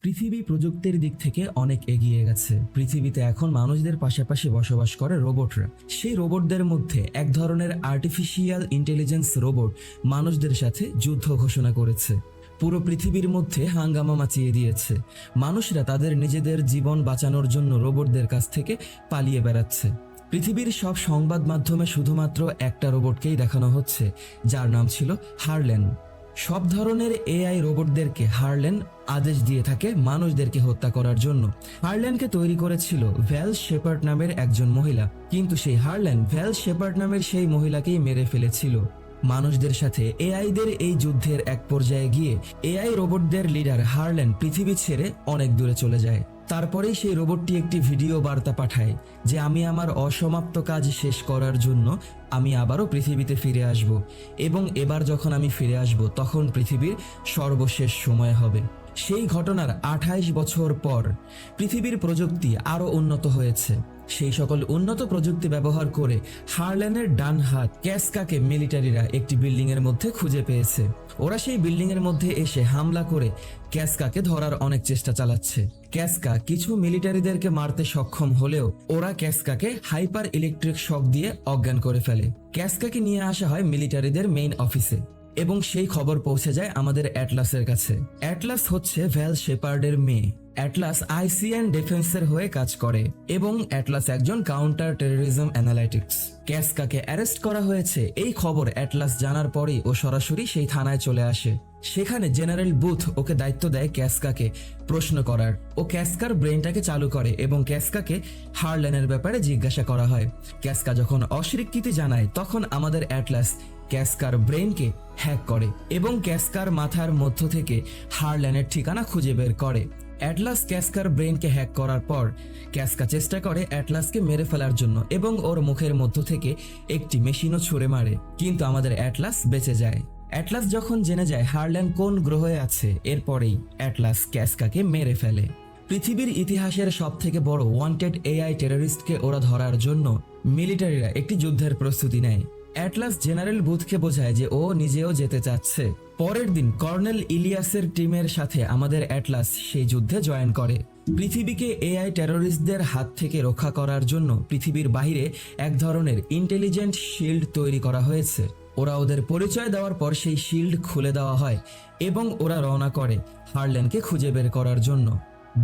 পৃথিবী প্রযুক্তির দিক থেকে অনেক এগিয়ে গেছে। পৃথিবীতে এখন মানুষদের পাশাপাশি বসবাস করে রোবটরা। সেই রোবটদের মধ্যে এক ধরনের আর্টিফিশিয়াল ইন্টেলিজেন্স রোবট মানুষদের সাথে যুদ্ধ ঘোষণা করেছে। পুরো পৃথিবীর মধ্যে হাঙ্গামা মাচিয়ে দিয়েছে। মানুষরা তাদের নিজেদের জীবন বাঁচানোর জন্য রোবটদের কাছ থেকে পালিয়ে বেড়াচ্ছে। পৃথিবীর সব সংবাদ মাধ্যমে শুধুমাত্র একটা রোবটকেই দেখানো হচ্ছে, যার নাম ছিল হারল্যান। সব ধরনের এআই রোবটদেরকে হারল্যান আদেশ দিয়ে থাকে মানুষদেরকে হত্যা করার জন্য। হারল্যানকে তৈরি করেছিল ভ্যাল শেপার্ড নামের একজন মহিলা, কিন্তু সেই হারল্যান ভ্যাল শেপার্ড নামের সেই মহিলাকেই মেরে ফেলেছিল। মানুষদের সাথে এআইদের এই যুদ্ধের এক পর্যায়ে গিয়ে এআই রোবটদের লিডার হারল্যান পৃথিবী ছেড়ে অনেক দূরে চলে যায়। তারপরেই সেই রোবটটি একটি ভিডিও বার্তা পাঠায় যে আমি আমার অসমাপ্ত কাজ শেষ করার জন্য আমি আবারও পৃথিবীতে ফিরে আসব, এবং এবার যখন আমি ফিরে আসব তখন পৃথিবীর সর্বশেষ সময় হবে। সেই ঘটনার 28 বছর পর পৃথিবীর প্রযুক্তি আরও উন্নত হয়েছে। সেই সকল উন্নত প্রযুক্তি ব্যবহার করে হারল্যানের ডান হাত ক্যাসকাকে মিলিটারিরা একটি বিল্ডিংয়ের মধ্যে খুঁজে পেয়েছে। ওরা সেই বিল্ডিংয়ের মধ্যে এসে হামলা করে ক্যাসকাকে ধরার অনেক চেষ্টা চালাচ্ছে। ক্যাসকা কিছু মিলিটারিদেরকে মারতে সক্ষম হলেও ওরা ক্যাসকাকে হাইপার ইলেকট্রিক শক দিয়ে অজ্ঞান করে ফেলে। ক্যাসকাকে নিয়ে আসা হয় মিলিটারিদের মেইন অফিসে, এবং সেই খবর পৌঁছে যায় আমাদের অ্যাটলাসের কাছে। অ্যাটলাস হচ্ছে ভ্যাল শেপার্ডের মেয়ে। অ্যাটলাস আইসিএন ডিফেন্সের হয়ে কাজ করে, এবং অ্যাটলাস একজন কাউন্টার টেরোরিজম অ্যানালাইটিক্স। ক্যাসকাকে অ্যারেস্ট করা হয়েছে এই খবর অ্যাটলাস জানার পরেই ও সরাসরি সেই থানায় চলে আসে। সেখানে জেনারেল বুথ ওকে দায়িত্ব দেয় ক্যাসকাকে প্রশ্ন করার। ও ক্যাসকার ব্রেনটাকে চালু করে এবং ক্যাসকাকে হারল্যানের ব্যাপারে জিজ্ঞাসা করা হয়। ক্যাসকা যখন অস্বীকৃতি জানায় তখন আমাদের অ্যাটলাস ক্যাসকার ব্রেনকে হ্যাক করে এবং ক্যাসকার মাথার মধ্য থেকে হারল্যানের ঠিকানা খুঁজে বের করে। অ্যাটলাস ক্যাসকার ব্রেনকে হ্যাক করার পর ক্যাসকা চেষ্টা করে অ্যাটলাসকে মেরে ফেলার জন্য, এবং ওর মুখের মধ্য থেকে একটি মেশিনও ছুঁড়ে মারে, কিন্তু আমাদের অ্যাটলাস বেঁচে যায়। অ্যাটলাস যখন জেনে যায় হারল্যান কোন গ্রহে আছে, এরপরেই অ্যাটলাস ক্যাসকাকে মেরে ফেলে। পৃথিবীর ইতিহাসের সব থেকে বড় ওয়ান্টেড এআই টেররিস্টকে ওরা ধরার জন্য মিলিটারিরা একটি যুদ্ধের প্রস্তুতি নেয়। অ্যাটলাস জেনারেল বুথকে বোঝায় যে ও নিজেও যেতে চাচ্ছে। পরের দিন কর্নেল ইলিয়াসের টিমের সাথে আমাদের অ্যাটলাস সেই যুদ্ধে জয়েন করে। পৃথিবীকে এআই টেররিস্টদের হাত থেকে রক্ষা করার জন্য পৃথিবীর বাইরে এক ধরনের ইন্টেলিজেন্ট শিল্ড তৈরি করা হয়েছে। ওরা ওদের পরিচয় দেওয়ার পর সেই শিল্ড খুলে দেওয়া হয় এবং ওরা রওনা করে হারল্যানকে খুঁজে বের করার জন্য।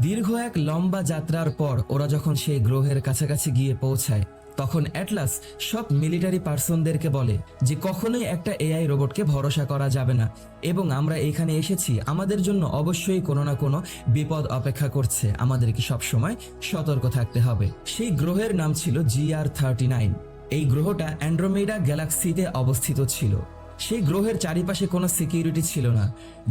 দীর্ঘ এক লম্বা যাত্রার পর ওরা যখন সেই গ্রহের কাছাকাছি গিয়ে পৌঁছায় তখন অ্যাটলাস সব মিলিটারি পার্সনদেরকে বলে যে কখনোই একটা এআই রোবটকে ভরসা করা যাবে না, এবং আমরা এখানে এসেছি আমাদের জন্য অবশ্যই কোনো না কোনো বিপদ অপেক্ষা করছে, আমাদেরকে সবসময় সতর্ক থাকতে হবে। সেই গ্রহের নাম ছিল GR39। এই গ্রহটা অ্যান্ড্রোমেডা গ্যালাক্সিতে অবস্থিত ছিল। সেই গ্রহের চারিপাশে কোনো সিকিউরিটি ছিল না,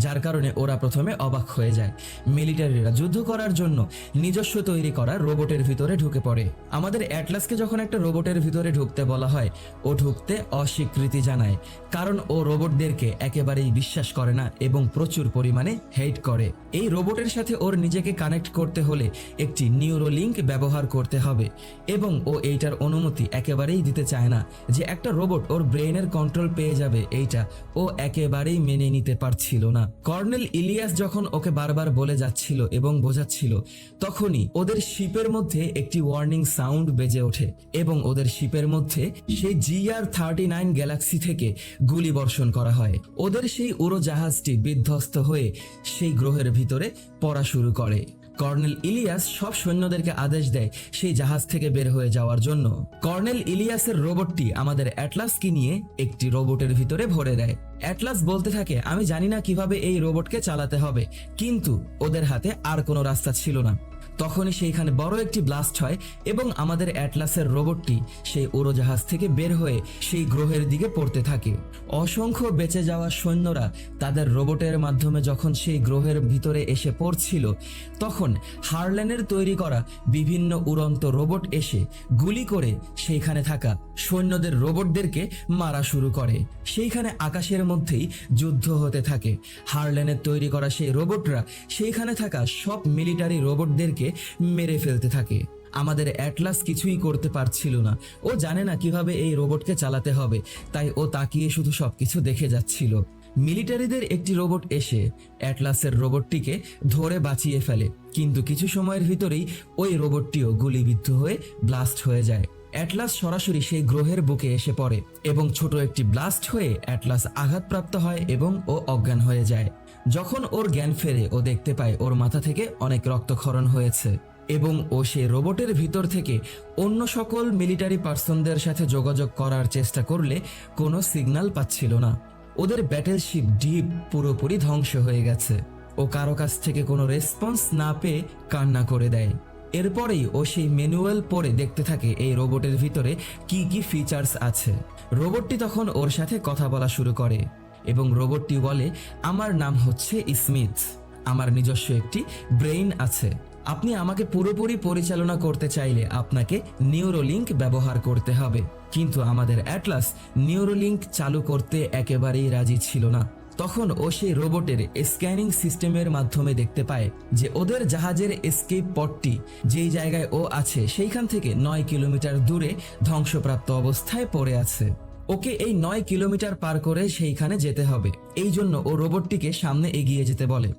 যার কারণে ওরা প্রথমে অবাক হয়ে যায়। মিলিটারিরা যুদ্ধ করার জন্য নিজস্ব তৈরি করা রোবটের ভিতরে ঢুকে পড়ে। আমাদের অ্যাটলাসকে যখন একটা রোবটের ভিতরে ঢুকতে বলা হয়, ও ঢুকতে অস্বীকৃতি জানায়, কারণ ও রোবটদেরকে একেবারেই বিশ্বাস করে না এবং প্রচুর পরিমাণে হেট করে। এই রোবটের সাথে ওর নিজেকে কানেক্ট করতে হলে একটি নিউরোলিঙ্ক ব্যবহার করতে হবে, এবং ও এইটার অনুমতি একেবারেই দিতে চায় না যে একটা রোবট ওর ব্রেনের কন্ট্রোল পেয়ে যাবে। এইটা ও একেবারেই মেনে নিতে পারছিল না। কর্নেল ইলিয়াস যখন ওকে বারবার বলে যাচ্ছিল এবং বোঝাচ্ছিল, তখনই ওদের শিপের মধ্যে একটি ওয়ার্নিং সাউন্ড বেজে ওঠে এবং ওদের শিপের মধ্যে সেই GR39 গ্যালাক্সি থেকে গুলি বর্ষণ করা হয়। ওদের সেই উড়োজাহাজটি বিধ্বস্ত হয়ে সেই গ্রহের ভিতরে পড়া শুরু করে। কর্নেল ইলিয়াস সব সৈন্যদেরকে আদেশ দেয় সেই জাহাজ থেকে বের হয়ে যাওয়ার জন্য। কর্নেল ইলিয়াসের রোবটটি আমাদের অ্যাটলাসকে নিয়ে একটি রোবটের ভিতরে ভরে দেয়। অ্যাটলাস বলতে থাকে আমি জানি না কিভাবে এই রোবটকে চালাতে হবে, কিন্তু ওদের হাতে আর কোনো রাস্তা ছিল না। তখনই সেইখানে বড় একটি ব্লাস্ট হয় এবং আমাদের অ্যাটলাসের রোবটটি সেই উড়োজাহাজ থেকে বের হয়ে সেই গ্রহের দিকে পড়তে থাকে। অসংখ্য বেঁচে যাওয়া সৈন্যরা তাদের রোবটের মাধ্যমে যখন সেই গ্রহের ভিতরে এসে পড়ছিল, তখন হারল্যানের তৈরি করা বিভিন্ন উড়ন্ত রোবট এসে গুলি করে সেইখানে থাকা সৈন্যদের রোবটদেরকে মারা শুরু করে। সেইখানে আকাশের মধ্যেই যুদ্ধ হতে থাকে। হারল্যানের তৈরি করা সেই রোবটরা সেইখানে থাকা সব মিলিটারি রোবটদেরকে মেরে ফেলতে থাকে। আমাদের অ্যাটলাস কিছুই করতে পারছিল না। ও জানে না কিভাবে এই রোবটকে চালাতে হবে, তাই ও তাকিয়ে শুধু সবকিছু দেখে যাচ্ছিল। মিলিটারিদের একটি রোবট এসে অ্যাটলাসের রোবটটিকে ধরে বাঁচিয়ে ফেলে, কিন্তু কিছু সময়ের ভিতরেই ওই রোবটটিও গুলিবিদ্ধ হয়ে ব্লাস্ট হয়ে যায়। অ্যাটলাস সরাসরি সেই গ্রহের বুকে এসে পড়ে এবং ছোট একটি ব্লাস্ট হয়ে অ্যাটলাস আঘাতপ্রাপ্ত হয় এবং ও অজ্ঞান হয়ে যায়। যখন ওর জ্ঞান ফেরে ও দেখতে পায় ওর মাথা থেকে অনেক রক্তক্ষরণ হয়েছে এবং ও সেই রোবটের ভিতর থেকে অন্য সকল মিলিটারি পার্সনদের সাথে যোগাযোগ করার চেষ্টা করলে কোনো সিগন্যাল পাচ্ছিল না। ওদের ব্যাটেলশিপ ডিপ পুরোপুরি ধ্বংস হয়ে গেছে। ও কারো কাছ থেকে কোনো রেসপন্স না পেয়ে কান্না করে দেয়। এরপরেই ও সেই ম্যানুয়াল পড়ে দেখতে থাকে এই রোবটের ভিতরে কি কি ফিচার্স আছে। রোবটটি তখন ওর সাথে কথা বলা শুরু করে এবং রোবটটি বলে, আমার নাম হচ্ছে স্মিথ, আমার নিজস্ব একটি ব্রেইন আছে। আপনি আমাকে পুরোপুরি পরিচালনা করতে চাইলে আপনাকে নিউরোলিঙ্ক ব্যবহার করতে হবে। কিন্তু আমাদের অ্যাটলাস নিউরোলিঙ্ক চালু করতে একেবারেই রাজি ছিল না। তখন ও সেই রোবটের স্ক্যানিং সিস্টেমের মাধ্যমে দেখতে পায় যে ওদের জাহাজের এসকেপ পথটি যেই জায়গায় ও আছে সেইখান থেকে 9 কিলোমিটার দূরে ধ্বংসপ্রাপ্ত অবস্থায় পড়ে আছে। ওকে এই 9 কিলোমিটার পার করে সেইখানে যেতে হবে। এই জন্য ও রোবটটিকে সামনে এগিয়ে যেতে বলে।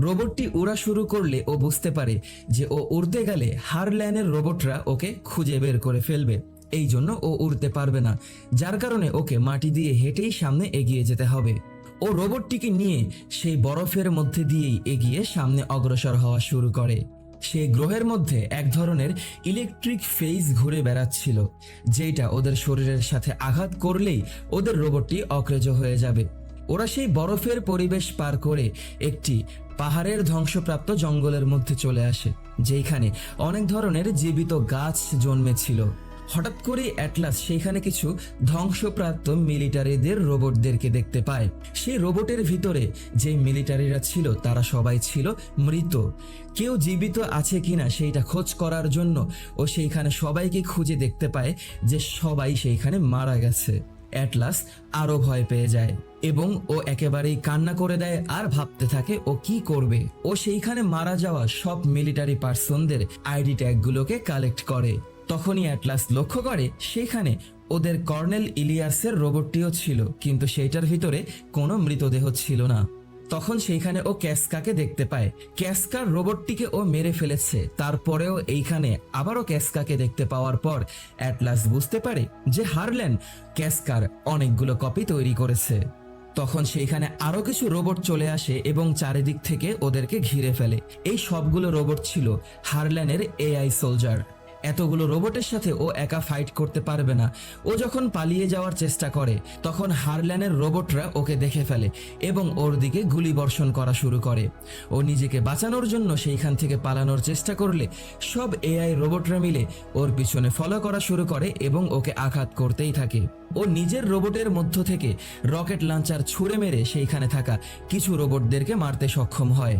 রোবটটি উড়া শুরু করলে ও বুঝতে পারে যে ও উড়তে গেলে হারল্যানের রোবটরা ওকে খুঁজে বের করে ফেলবে। এই জন্য ও উড়তে পারবে না, যার কারণে ওকে মাটি দিয়ে হেঁটেই সামনে এগিয়ে যেতে হবে। ও রোবটটিকে নিয়ে সেই বরফের মধ্যে দিয়েই এগিয়ে সামনে অগ্রসর হওয়া শুরু করে। সেই গ্রহের মধ্যে এক ধরনের ইলেকট্রিক ফেজ ঘুরে বেড়াচ্ছিল, যেটা ওদের শরীরের সাথে আঘাত করলেই ওদের রোবটটি অকেজো হয়ে যাবে। ওরা সেই বরফের পরিবেশ পার করে একটি পাহাড়ের ধ্বংসপ্রাপ্ত জঙ্গলের মধ্যে চলে আসে, যেখানে অনেক ধরনের জীবিত গাছ জন্মেছিল। হঠাৎ করে অ্যাটলাস সেইখানে কিছু ধ্বংসপ্রাপ্ত মিলিটারিদের রোবটদেরকে দেখতে পায়। সেই রোবটের ভিতরে যে মিলিটারিরা ছিল তারা সবাই ছিল মৃত। কেউ জীবিত আছে কিনা সেইটা খোঁজ করার জন্য ও সেইখানে সবাইকে খুঁজে দেখতে পায় যে সবাই সেইখানে মারা গেছে। অ্যাটলাস আরো ভয় পেয়ে যায় এবং ও একেবারেই কান্না করে দেয় আর ভাবতে থাকে ও কি করবে। ও সেইখানে মারা যাওয়া সব মিলিটারি পার্সনদের আইডি ট্যাগগুলোকে কালেক্ট করে। তখনই অ্যাটলাস লক্ষ্য করে সেখানে ওদের কর্নেল ইলিয়াসের রোবটটিও ছিল, কিন্তু সেইটার ভিতরে কোনো মৃতদেহ ছিল না। তখন সেইখানে ও ক্যাসকাকে দেখতে পায়। ক্যাসকার রোবটটিকে ও মেরে ফেলেছে, তারপরেও এইখানে আবারও ক্যাসকাকে দেখতে পাওয়ার পর অ্যাটলাস বুঝতে পারে যে হারল্যান ক্যাসকার অনেকগুলো কপি তৈরি করেছে। তখন সেইখানে আরো কিছু রোবট চলে আসে এবং চারিদিক থেকে ওদেরকে ঘিরে ফেলে। এই সবগুলো রোবট ছিল হারল্যানের এআই সোলজার। এতগুলো রোবটের সাথে ও একা ফাইট করতে পারবে না। ও যখন পালিয়ে যাওয়ার চেষ্টা করে তখন হারল্যানের রোবটরা ওকে দেখে ফেলে এবং ওর দিকে গুলি বর্ষণ করা শুরু করে। ও নিজেকে বাঁচানোর জন্য সেইখান থেকে পালানোর চেষ্টা করলে সব এআই রোবটরা মিলে ওর পিছনে ফলো করা শুরু করে এবং ওকে আঘাত করতেই থাকে। ও নিজের রোবটের মধ্য থেকে রকেট লঞ্চার ছুঁড়ে মেরে সেইখানে থাকা কিছু রোবটদেরকে মারতে সক্ষম হয়।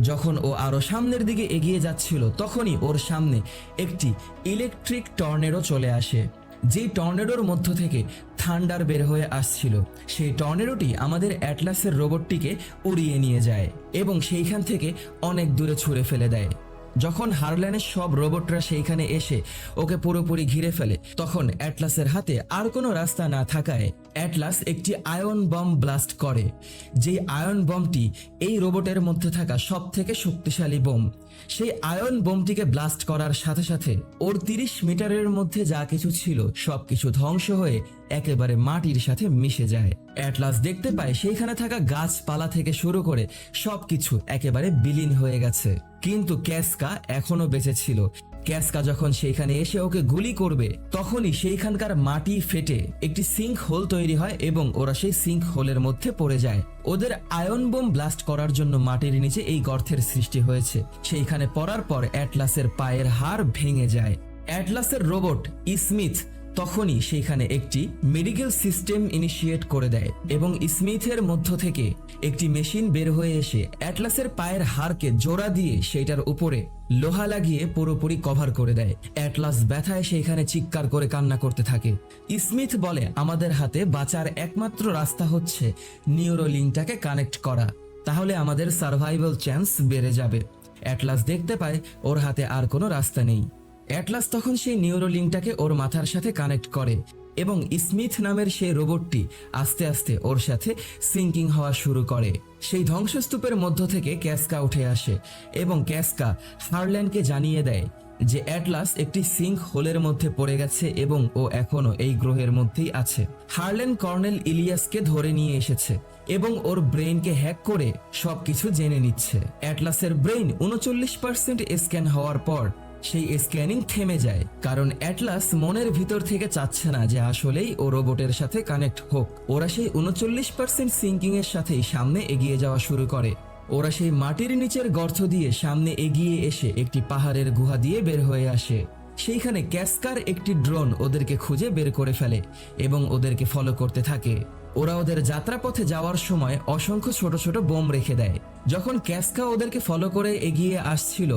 যখন ও আরো সামনের দিকে এগিয়ে যাচ্ছিল তখনই ওর সামনে একটি ইলেকট্রিক টর্নেডো চলে আসে। যেই টর্নেডোর মধ্য থেকে থান্ডার বের হয়ে আসছিল, সেই টর্নেডোটি আমাদের অ্যাটলাসের রোবটটিকে উড়িয়ে নিয়ে যায় এবং সেইখান থেকে অনেক দূরে ছুঁড়ে ফেলে দেয়। যখন হারল্যানের সব রোবটরা সেইখানে এসে ওকে পুরোপুরি ঘিরে ফেলে তখন অ্যাটলাসের হাতে আর কোনো রাস্তা না থাকায় অ্যাটলাস একটি আয়ন বম ব্লাস্ট করে। যেই আয়ন বমটি এই রোবটের মধ্যে থাকা সব থেকে শক্তিশালী বোম। সেই আয়ন বোমটিকে ব্লাস্ট করার সাথে সাথে ওর 30 মিটারের মধ্যে যা কিছু ছিল সবকিছু ধ্বংস হয়ে একেবারে মাটির সাথে মিশে যায়। অ্যাটলাস দেখতে পায় সেইখানে থাকা গাছপালা থেকে শুরু করে সবকিছু একেবারে বিলীন হয়ে গেছে, কিন্তু ক্যাসকা এখনো বেঁচে ছিল। ক্যাসকা যখন সেইখানে এসে ওকে গুলি করবে তখনই সেইখানকার মাটি ফেটে একটি সিঙ্ক হোল তৈরি হয় এবং ওরা সেই সিঙ্ক হোলের মধ্যে পড়ে যায়। ওদের আয়ন বোম ব্লাস্ট করার জন্য মাটির নিচে এই গর্তের সৃষ্টি হয়েছে। সেইখানে পড়ার পর অ্যাটলাসের পায়ের হাড় ভেঙে যায়। অ্যাটলাসের রোবট স্মিথ তখনই সেইখানে একটি মেডিকেল সিস্টেম ইনিশিয়েট করে দেয় এবং স্মিথের মধ্য থেকে একটি মেশিন বের হয়ে এসে অ্যাটলাসের পায়ের হাড়কে জোড়া দিয়ে সেইটার উপরে লোহা লাগিয়ে পুরোপুরি কভার করে দেয়। অ্যাটলাস ব্যথায় সেইখানে চিৎকার করে কান্না করতে থাকে। স্মিথ বলে, আমাদের হাতে বাঁচার একমাত্র রাস্তা হচ্ছে নিউরোলিঙ্কটাকে কানেক্ট করা, তাহলে আমাদের সার্ভাইভাল চান্স বেড়ে যাবে। অ্যাটলাস দেখতে পায় ওর হাতে আর কোনো রাস্তা নেই। অ্যাটলাস তখন সেই নিউরোলিঙ্কটাকে ওর মাথার সাথে কানেক্ট করে এবং স্মিথ নামের সেই রোবটটি আস্তে আস্তে ওর সাথে সিঙ্কিং হওয়া শুরু করে। সেই ধ্বংসস্তূপের মধ্য থেকে ক্যাসকা উঠে আসে এবং ক্যাসকা হারল্যান্ডকে জানিয়ে দেয় যে অ্যাটলাস একটি সিঙ্ক হোলের মধ্যে পড়ে গেছে এবং ও এখনো এই গ্রহের মধ্যেই আছে। হারল্যান্ড কর্নেল ইলিয়াসকে ধরে নিয়ে এসেছে এবং ওর ব্রেইনকে হ্যাক করে সবকিছু জেনে নিচ্ছে। অ্যাটলাসের ব্রেইন 39% স্ক্যান হওয়ার পর সেই স্ক্যানিং থেমে যায়, কারণ অ্যাটলাস মনের ভিতর থেকে চাচ্ছে না যে আসলেই ও রোবটের সাথে কানেক্ট হোক। ওরা সেই 39% সিঙ্কিং এর সাথেই সামনে এগিয়ে যাওয়া শুরু করে। ওরা সেই মাটির নিচের গর্ত দিয়ে সামনে এগিয়ে এসে একটি পাহাড়ের গুহা দিয়ে বের হয়ে আসে। সেইখানে ক্যাসকার একটি ড্রোন ওদেরকে খুঁজে বের করে ফেলে এবং ওদেরকে ফলো করতে থাকে। ওরা ওদের যাত্রাপথে যাওয়ার সময় অসংখ্য ছোট ছোট বোম রেখে দেয়। যখন ক্যাসকা ওদেরকে ফলো করে এগিয়ে আসছিল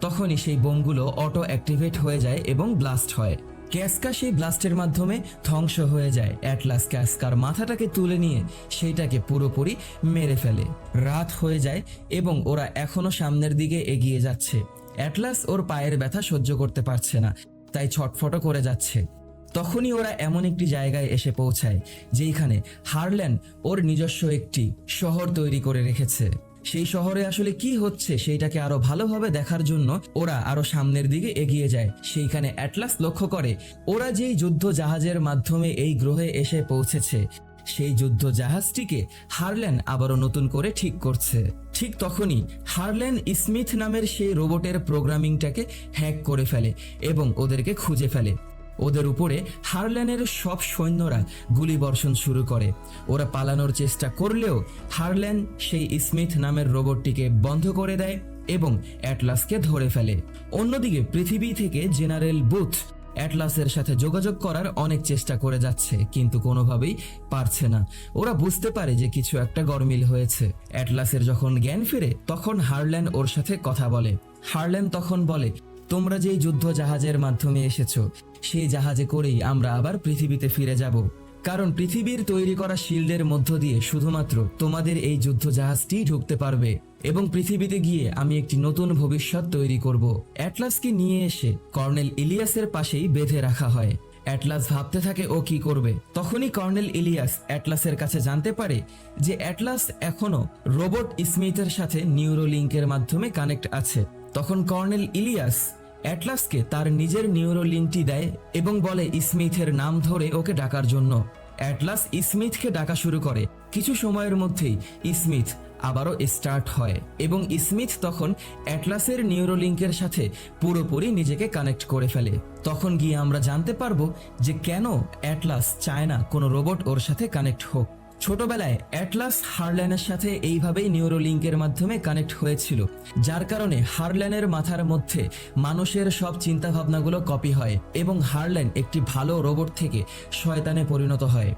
তখনই সেই বোমগুলো অটো অ্যাক্টিভেট হয়ে যায় এবং ব্লাস্ট হয়। ক্যাসকা সেই ব্লাস্টের মাধ্যমে ধ্বংস হয়ে যায়। অ্যাটলাস ক্যাসকার মাথাটাকে তুলে নিয়ে সেইটাকে পুরোপুরি মেরে ফেলে। রাত হয়ে যায় এবং ওরা এখনো সামনের দিকে এগিয়ে যাচ্ছে। অ্যাটলাস ওর পায়ের ব্যথা সহ্য করতে পারছে না, তাই ছটফট করে যাচ্ছে। তখনই ওরা এমন একটি জায়গায় এসে পৌঁছায় যেখানে হারল্যান্ড ওর নিজস্ব একটি শহর তৈরি করে রেখেছে। সেই শহরে আসলে কি হচ্ছে সেইটাকে আরো ভালোভাবে দেখার জন্য ওরা আরো সামনের দিকে এগিয়ে যায়। সেইখানে অ্যাটলাস লক্ষ্য করে ওরা যেই যুদ্ধ জাহাজের মাধ্যমে এই গ্রহে এসে পৌঁছেছে সেই যুদ্ধ জাহাজটিকে হারল্যান্ড আবারও নতুন করে ঠিক করছে। ঠিক তখনই হারল্যান্ড স্মিথ নামের সেই রোবটের প্রোগ্রামিংটাকে হ্যাক করে ফেলে এবং ওদেরকে খুঁজে ফেলে। ওদের উপরে হারল্যান্ডের সব সৈন্যরা গুলিবর্ষণ শুরু করে। ওরা পালানোর চেষ্টা করলেও হারল্যান্ড সেই স্মিথ নামের রোবটটিকে বন্ধ করে দেয় এবং অ্যাটলাসকে ধরে ফেলে। অন্যদিকে পৃথিবী থেকে জেনারেল বুথ অ্যাটলাসের সাথে যোগাযোগ করার অনেক চেষ্টা করে যাচ্ছে, কিন্তু কোনোভাবেই পারছে না। ওরা বুঝতে পারে যে কিছু একটা গরমিল হয়েছে। অ্যাটলাসের যখন জ্ঞান ফিরে তখন হারল্যান্ড ওর সাথে কথা বলে। হারল্যান্ড তখন বলে, তোমরা যেই যুদ্ধ জাহাজের মাধ্যমে এসেছো সেই জাহাজে করেই আমরা আবার পৃথিবীতে ফিরে যাব, কারণ পৃথিবীর তৈরি করা শিল্ডের মধ্য দিয়ে শুধুমাত্র তোমাদের এই যুদ্ধ জাহাজটি ঢুকতে পারবে এবং পৃথিবীতে গিয়ে আমি একটি নতুন ভবিষ্যৎ তৈরি করব। অ্যাটলাসকে নিয়ে এসে কর্নেল ইলিয়াসের পাশেই বেঁধে রাখা হয়। অ্যাটলাস ভাবতে থাকে ও কি করবে। তখনই কর্নেল ইলিয়াস অ্যাটলাসের কাছে জানতে পারে যে অ্যাটলাস এখনো রোবট স্মিথের সাথে নিউরোলিঙ্কের মাধ্যমে কানেক্ট আছে। তখন কর্নেল ইলিয়াস অ্যাটলাসকে তার নিজের নিউরোলিঙ্কটি দেয় এবং বলে স্মিথের নাম ধরে ওকে ডাকার জন্য। অ্যাটলাস স্মিথকে ডাকা শুরু করে। কিছু সময়ের মধ্যেই স্মিথ আবারও স্টার্ট হয় এবং স্মিথ তখন অ্যাটলাসের নিউরোলিঙ্কের সাথে পুরোপুরি নিজেকে কানেক্ট করে ফেলে। তখন গিয়ে আমরা জানতে পারবো যে কেন অ্যাটলাস চায় না কোনো রোবট ওর সাথে কানেক্ট হোক। ছোটবেলায় অ্যাটলাস হারল্যান্ডের সাথে এইভাবেই নিউরোলিঙ্কের মাধ্যমে কানেক্ট হয়েছিল, যার কারণে হারল্যান্ডের মাথার মধ্যে মানুষের সব চিন্তাভাবনাগুলো কপি হয় এবং হারল্যান্ড একটি ভালো রোবট থেকে শয়তানে পরিণত হয়।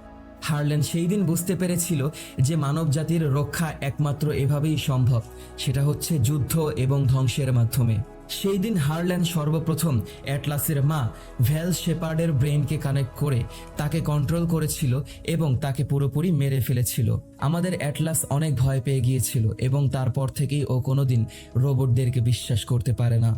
হারল্যান্ড সেই দিন বুঝতে পেরেছিল যে মানব জাতির রক্ষা একমাত্র এভাবেই সম্ভব, সেটা হচ্ছে যুদ্ধ এবং ধ্বংসের মাধ্যমে। সেই দিন হারল্যান্ড সর্বপ্রথম অ্যাটলাসের মা ভ্যাল শেপার্ডের ব্রেনকে কানেক্ট করে তাকে কন্ট্রোল করেছিল এবং তাকে পুরোপুরি মেরে ফেলেছিল। আমাদের অ্যাটলাস অনেক ভয় পেয়ে গিয়েছিল এবং তারপর থেকেই ও কোনোদিন রোবটদেরকে বিশ্বাস করতে পারে না।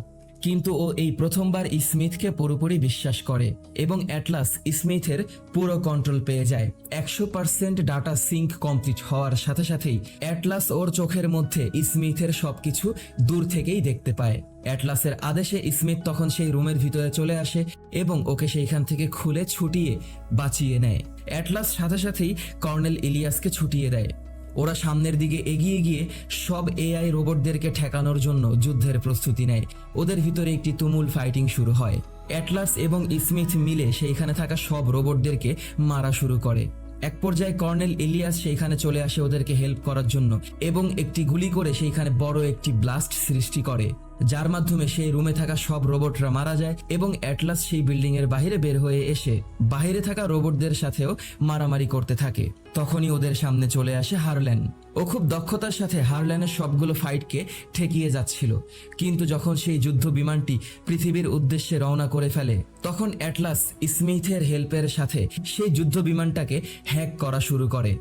কিন্তু ও এই প্রথমবার স্মিথকে পুরোপুরি বিশ্বাস করে এবং অ্যাটলাস স্মিথের পুরো কন্ট্রোল পেয়ে যায়। 100% ডাটা সিঙ্ক কমপ্লিট হওয়ার সাথে সাথেই অ্যাটলাস ওর চোখের মধ্যে স্মিথের সবকিছু দূর থেকেই দেখতে পায়। অ্যাটলাসের আদেশে স্মিথ তখন সেই রুমের ভিতরে চলে আসে এবং ওকে সেইখান থেকে খুলে ছুটিয়ে বাঁচিয়ে নেয়। অ্যাটলাস সাথে সাথেই কর্নেল ইলিয়াসকে ছুটিয়ে দেয়। ওরা সামনের দিকে এগিয়ে গিয়ে সব এআই রোবটদেরকে ঠেকানোর জন্য যুদ্ধের প্রস্তুতি নেয়। ওদের ভিতরে একটি তুমুল ফাইটিং শুরু হয়। অ্যাটলাস এবং স্মিথ মিলে সেইখানে থাকা সব রোবটদেরকে মারা শুরু করে। এক পর্যায়ে কর্নেল ইলিয়াস সেইখানে চলে আসে ওদেরকে হেল্প করার জন্য এবং একটি গুলি করে সেইখানে বড় একটি ব্লাস্ট সৃষ্টি করে, যার মাধ্যমে সেই রুমে থাকা সব রোবটরা মারা যায় এবং অ্যাটলাস সেই বিল্ডিং এর বাইরে বের হয়ে এসে বাইরে থাকা রোবটদের সাথেও মারামারি করতে থাকে। তখনই ওদের সামনে চলে আসে হারল্যান্ড। ও খুব দক্ষতার সাথে হারল্যান্ডের সবগুলো ফাইটকে ঠেকিয়ে যাচ্ছিল, কিন্তু যখন সেই যুদ্ধ বিমানটি পৃথিবীর উদ্দেশ্যে রওনা করে ফেলে তখন অ্যাটলাস স্মিথের হেল্পের সাথে সেই যুদ্ধ বিমানটাকে হ্যাক করা শুরু করে।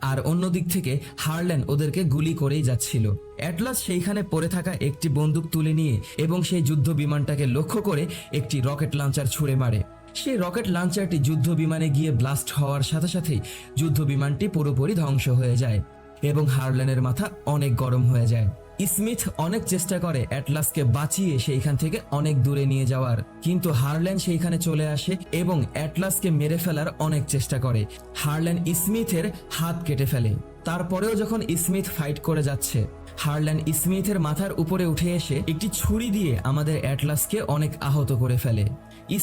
আর অন্যদিক থেকে হারল্যান্ড ওদেরকে গুলি করেই যাচ্ছিল। অ্যাটলাস সেইখানে পড়ে থাকা একটি বন্দুক তুলে নিয়ে এবং সেই যুদ্ধ বিমানটাকে লক্ষ্য করে একটি রকেট লঞ্চার ছুড়ে মারে সেই রকেট লঞ্চারটি যুদ্ধ বিমানে গিয়ে ব্লাস্ট হওয়ার সাথে সাথেই যুদ্ধ বিমানটি পুরোপুরি ধ্বংস হয়ে যায় এবং হারল্যানের মাথা অনেক গরম হয়ে যায়। স্মিথ অনেক চেষ্টা করে অ্যাটলাসকে বাঁচিয়ে সেইখান থেকে অনেক দূরে নিয়ে যাওয়ার, কিন্তু হারল্যান সেইখানে চলে আসে এবং অ্যাটলাসকে মেরে ফেলার অনেক চেষ্টা করে। হারল্যান স্মিথের হাত কেটে ফেলে। তারপরেও যখন স্মিথ ফাইট করে যাচ্ছে, হারল্যান স্মিথের মাথার উপরে উঠে এসে একটি ছুরি দিয়ে আমাদের অ্যাটলাসকে অনেক আহত করে ফেলে।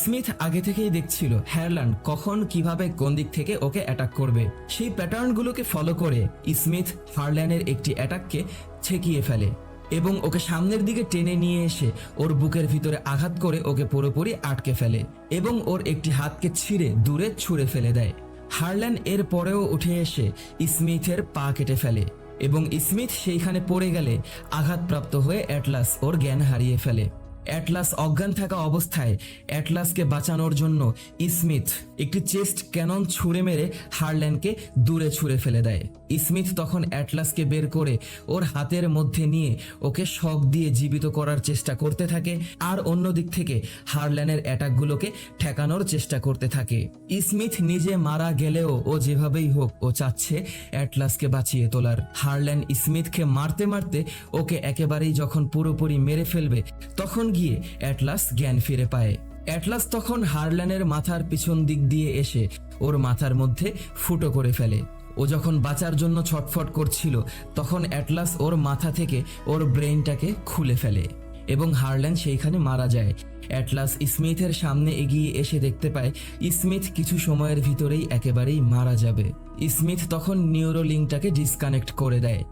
স্মিথ আগে থেকেই দেখছিল হারল্যান কখন কিভাবে কোন দিক থেকে ওকে অ্যাটাক করবে। সেই প্যাটার্নগুলোকে ফলো করে স্মিথ হারল্যানের একটি অ্যাটাককে ঠেকিয়ে ফেলে এবং ওকে সামনের দিকে টেনে নিয়ে এসে ওর বুকের ভিতরে আঘাত করে ওকে পুরোপুরি আটকে ফেলে এবং ওর একটি হাতকে ছিঁড়ে দূরে ছুঁড়ে ফেলে দেয়। হারল্যান এর পরেও উঠে এসে স্মিথের পা কেটে ফেলে এবং স্মিথ সেইখানে পড়ে গেলে আঘাতপ্রাপ্ত হয়ে অ্যাটলাস ওর জ্ঞান হারিয়ে ফেলে। অ্যাটলাস অজ্ঞান থাকা অবস্থায় অ্যাটলাসকে বাঁচানোর জন্য স্মিথ একটি চেস্ট ক্যানন ছুঁড়ে মেরে হারল্যানকে দূরে ছুঁড়ে ফেলে দেয়। স্মিথ তখন অ্যাটলাসকে বের করে ওর হাতের মধ্যে নিয়ে ওকে শক দিয়ে জীবিত করার চেষ্টা করতে থাকে, আর অন্য দিক থেকে হারল্যানের অ্যাটাকগুলোকে ঠেকানোর চেষ্টা করতে থাকে। স্মিথ নিজে মারা গেলেও ও যেভাবেই হোক ও চাচ্ছে অ্যাটলাসকে বাঁচিয়ে তোলার। হারল্যান স্মিথকে মারতে মারতে ওকে একেবারেই যখন পুরোপুরি মেরে ফেলবে, তখন গিয়ে অ্যাটলাস জ্ঞান ফিরে পায়। অ্যাটলাস তখন হারল্যানের মাথার পিছন দিক দিয়ে এসে ওর মাথার মধ্যে ফুটো করে ফেলে। ও যখন বাঁচার জন্য ছটফট করছিল, তখন অ্যাটলাস ওর মাথা থেকে ওর ব্রেইনটাকে খুলে ফেলে এবং হারল্যান সেইখানে মারা যায়। অ্যাটলাস স্মিথের সামনে এগিয়ে এসে দেখতে পায় স্মিথ কিছু সময়ের ভিতরেই একেবারেই মারা যাবে। স্মিথ তখন নিউরোলিঙ্কটাকে ডিসকানেক্ট করে দেয়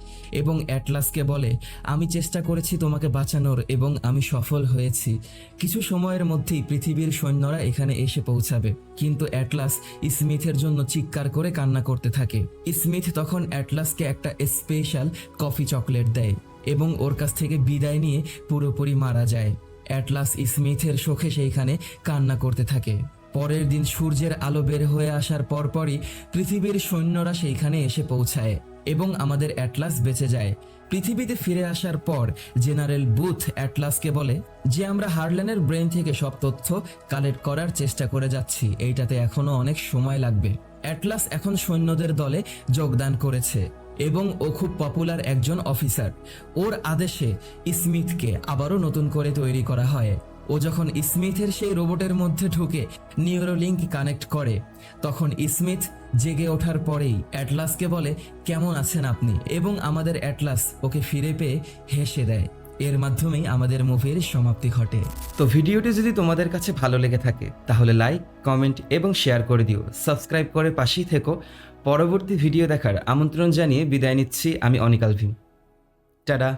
এবং অ্যাটলাসকে বলে, আমি চেষ্টা করেছি তোমাকে বাঁচানোর এবং আমি সফল হয়েছি। কিছু সময়ের মধ্যেই পৃথিবীর সৈন্যরা এখানে এসে পৌঁছাবে। কিন্তু অ্যাটলাস স্মিথের জন্য চিৎকার করে কান্না করতে থাকে। স্মিথ তখন অ্যাটলাসকে একটা স্পেশাল কফি চকলেট দেয় এবং ওর কাছ থেকে বিদায় নিয়ে পুরোপুরি মারা যায়। অ্যাটলাস স্মিথের শোকে সেইখানে কান্না করতে থাকে। পরের দিন সূর্যের আলো বের হয়ে আসার পরপরই পৃথিবীর সৈন্যরা সেইখানে এসে পৌঁছায় এবং আমাদের অ্যাটলাস বেঁচে যায়। পৃথিবীতে ফিরে আসার পর জেনারেল বুথ অ্যাটলাসকে বলে যে আমরা হারল্যানের ব্রেন থেকে সব তথ্য কালেক্ট করার চেষ্টা করে যাচ্ছি, এইটাতে এখনো অনেক সময় লাগবে। অ্যাটলাস এখন সৈন্যদের দলে যোগদান করেছে এবং ও খুব পপুলার একজন অফিসার। ওর আদেশে স্মিথকে আবারও নতুন করে তৈরি করা হয়। ও যখন স্মিথের সেই রোবটের মধ্যে ঢুকে নিউরোলিঙ্ক কানেক্ট করে, তখন স্মিথ জেগে ওঠার পরেই অ্যাটলাসকে বলে, কেমন আছেন আপনি, এবং আমাদের অ্যাটলাস ওকে ফিরে পেয়ে হেসে দেয়। এর মাধ্যমেই আমাদের মুভির সমাপ্তি ঘটে। তো ভিডিওটি যদি তোমাদের কাছে ভালো লেগে থাকে তাহলে লাইক, কমেন্ট এবং শেয়ার করে দিও। সাবস্ক্রাইব করে পাশেই থেকো। পরবর্তী ভিডিও দেখার আমন্ত্রণ জানিয়ে বিদায় নিচ্ছি আমি অনিক আলভিন। টাটা।